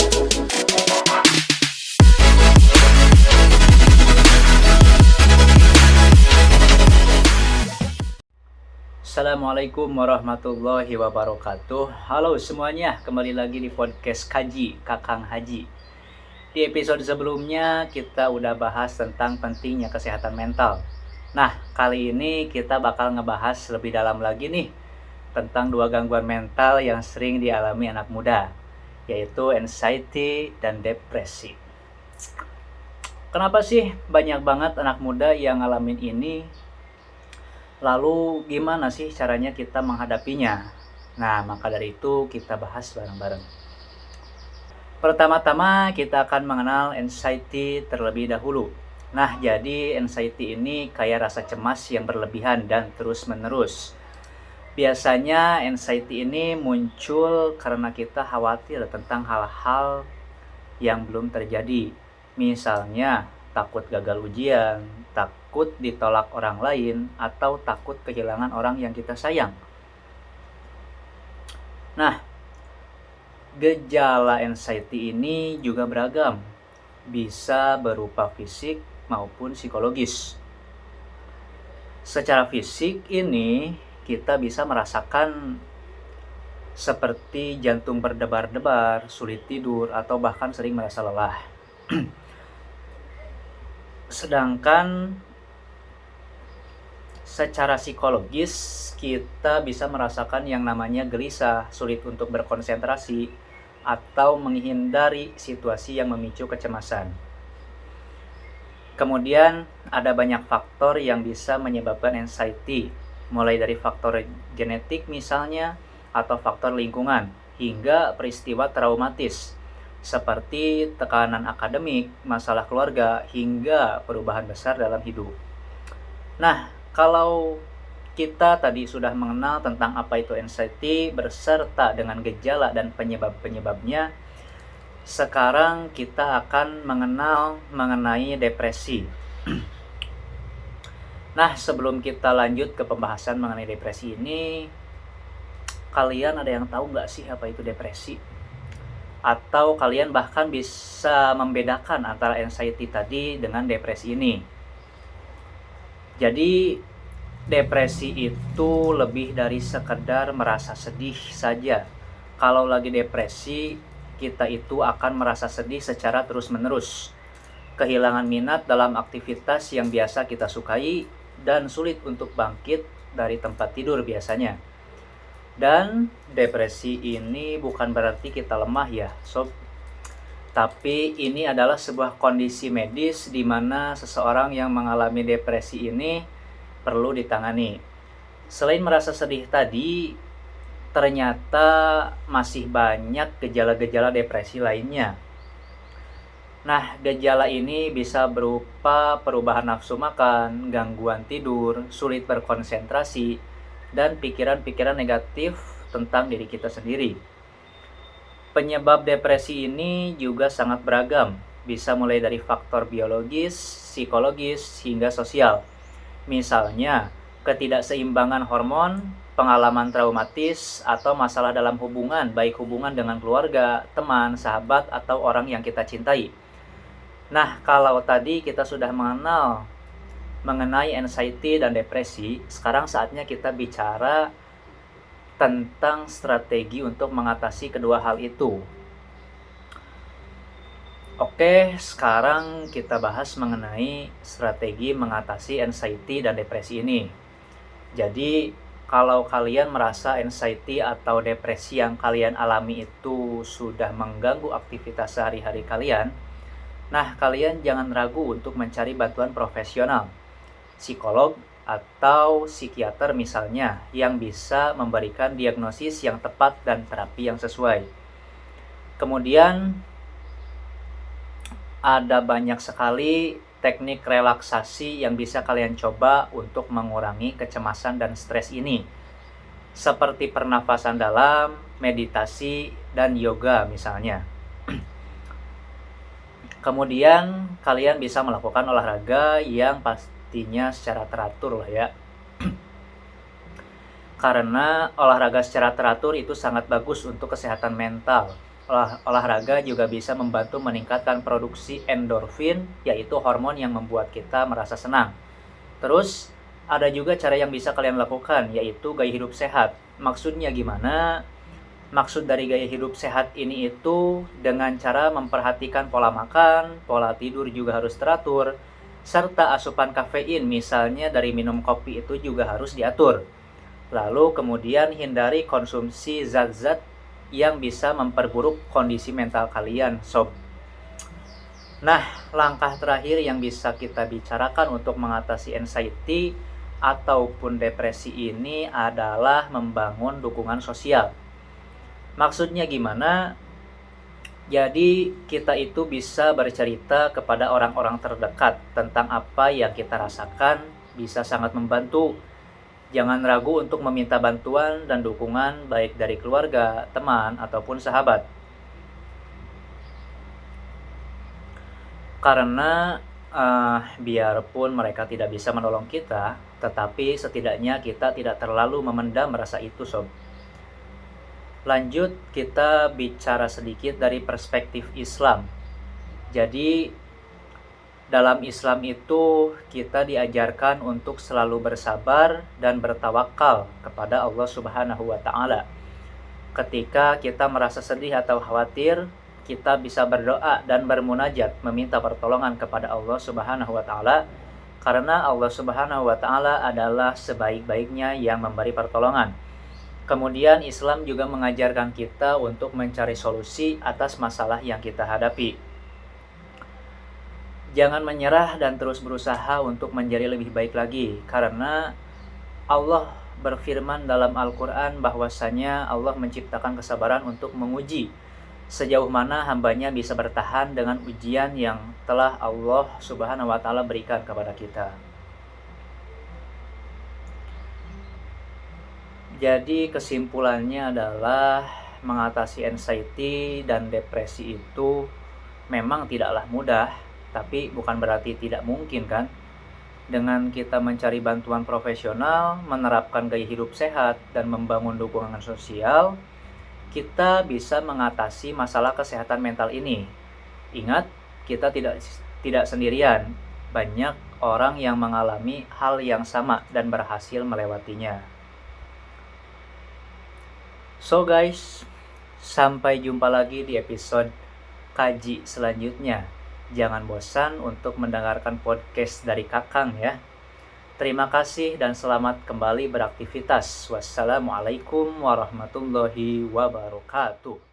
Assalamualaikum warahmatullahi wabarakatuh. Halo semuanya, kembali lagi di podcast Kaji Kakang Haji. Di episode sebelumnya kita udah bahas tentang pentingnya kesehatan mental. Nah, kali ini kita bakal ngebahas lebih dalam lagi nih tentang dua gangguan mental yang sering dialami anak muda, yaitu anxiety dan depresi. Kenapa sih banyak banget anak muda yang ngalamin ini? Lalu gimana sih caranya kita menghadapinya? Nah, maka dari itu kita bahas bareng-bareng. Pertama-tama kita akan mengenal anxiety terlebih dahulu. Nah, jadi anxiety ini kayak rasa cemas yang berlebihan dan terus-menerus. Biasanya anxiety ini muncul karena kita khawatir tentang hal-hal yang belum terjadi. Misalnya, takut gagal ujian, takut ditolak orang lain, atau takut kehilangan orang yang kita sayang. Nah, gejala anxiety ini juga beragam, bisa berupa fisik maupun psikologis. Secara fisik ini kita bisa merasakan seperti jantung berdebar-debar, sulit tidur, atau bahkan sering merasa lelah. Sedangkan secara psikologis kita bisa merasakan yang namanya gelisah, sulit untuk berkonsentrasi, atau menghindari situasi yang memicu kecemasan. Kemudian ada banyak faktor yang bisa menyebabkan anxiety, mulai dari faktor genetik misalnya, atau faktor lingkungan, hingga peristiwa traumatis seperti tekanan akademik, masalah keluarga, hingga perubahan besar dalam hidup. Nah, kalau kita tadi sudah mengenal tentang apa itu anxiety berserta dengan gejala dan penyebab-penyebabnya, sekarang kita akan mengenal mengenai depresi. Nah, sebelum kita lanjut ke pembahasan mengenai depresi ini, kalian ada yang tahu nggak sih apa itu depresi? Atau kalian bahkan bisa membedakan antara anxiety tadi dengan depresi ini. Jadi depresi itu lebih dari sekedar merasa sedih saja. Kalau lagi depresi, kita itu akan merasa sedih secara terus-menerus, kehilangan minat dalam aktivitas yang biasa kita sukai, dan sulit untuk bangkit dari tempat tidur biasanya. Dan depresi ini bukan berarti kita lemah ya, sob. Tapi ini adalah sebuah kondisi medis di mana seseorang yang mengalami depresi ini perlu ditangani. Selain merasa sedih tadi, ternyata masih banyak gejala-gejala depresi lainnya. Nah, gejala ini bisa berupa perubahan nafsu makan, gangguan tidur, sulit berkonsentrasi, dan pikiran-pikiran negatif tentang diri kita sendiri. Penyebab depresi ini juga sangat beragam, bisa mulai dari faktor biologis, psikologis, hingga sosial. Misalnya, ketidakseimbangan hormon, pengalaman traumatis, atau masalah dalam hubungan, baik hubungan dengan keluarga, teman, sahabat, atau orang yang kita cintai. Nah, kalau tadi kita sudah mengenal mengenai anxiety dan depresi, sekarang saatnya kita bicara tentang strategi untuk mengatasi kedua hal itu. Oke, sekarang kita bahas mengenai strategi mengatasi anxiety dan depresi ini. Jadi, kalau kalian merasa anxiety atau depresi yang kalian alami itu sudah mengganggu aktivitas sehari-hari kalian, nah kalian jangan ragu untuk mencari bantuan profesional, psikolog atau psikiater misalnya, yang bisa memberikan diagnosis yang tepat dan terapi yang sesuai. Kemudian ada banyak sekali teknik relaksasi yang bisa kalian coba untuk mengurangi kecemasan dan stres ini, seperti pernafasan dalam, meditasi, dan yoga misalnya. Kemudian kalian bisa melakukan olahraga yang pastinya secara teratur lah ya. Karena olahraga secara teratur itu sangat bagus untuk kesehatan mental. Olahraga juga bisa membantu meningkatkan produksi endorfin, yaitu hormon yang membuat kita merasa senang. Terus, ada juga cara yang bisa kalian lakukan, yaitu gaya hidup sehat. Maksudnya gimana? Maksud dari gaya hidup sehat ini itu dengan cara memperhatikan pola makan, pola tidur juga harus teratur, serta asupan kafein, misalnya dari minum kopi itu juga harus diatur. Lalu kemudian hindari konsumsi zat-zat yang bisa memperburuk kondisi mental kalian, sob. Nah, langkah terakhir yang bisa kita bicarakan untuk mengatasi anxiety ataupun depresi ini adalah membangun dukungan sosial. Maksudnya gimana? Jadi kita itu bisa bercerita kepada orang-orang terdekat tentang apa yang kita rasakan, bisa sangat membantu. Jangan ragu untuk meminta bantuan dan dukungan baik dari keluarga, teman, ataupun sahabat. Karena biarpun mereka tidak bisa menolong kita, tetapi setidaknya kita tidak terlalu memendam rasa itu, sob. Lanjut, kita bicara sedikit dari perspektif Islam. Jadi, dalam Islam itu kita diajarkan untuk selalu bersabar dan bertawakal kepada Allah Subhanahu wa Ta'ala. Ketika kita merasa sedih atau khawatir, kita bisa berdoa dan bermunajat meminta pertolongan kepada Allah Subhanahu wa Ta'ala, karena Allah Subhanahu wa Ta'ala adalah sebaik-baiknya yang memberi pertolongan. Kemudian Islam juga mengajarkan kita untuk mencari solusi atas masalah yang kita hadapi. Jangan menyerah dan terus berusaha untuk menjadi lebih baik lagi, karena Allah berfirman dalam Al-Quran bahwasanya Allah menciptakan kesabaran untuk menguji sejauh mana hambanya bisa bertahan dengan ujian yang telah Allah Subhanahu wa Ta'ala berikan kepada kita. Jadi kesimpulannya adalah mengatasi anxiety dan depresi itu memang tidaklah mudah, tapi bukan berarti tidak mungkin kan? Dengan kita mencari bantuan profesional, menerapkan gaya hidup sehat, dan membangun dukungan sosial, kita bisa mengatasi masalah kesehatan mental ini. Ingat, kita tidak sendirian. Banyak orang yang mengalami hal yang sama dan berhasil melewatinya. So guys, sampai jumpa lagi di episode kaji selanjutnya. Jangan bosan untuk mendengarkan podcast dari Kakang ya. Terima kasih dan selamat kembali beraktivitas. Wassalamualaikum warahmatullahi wabarakatuh.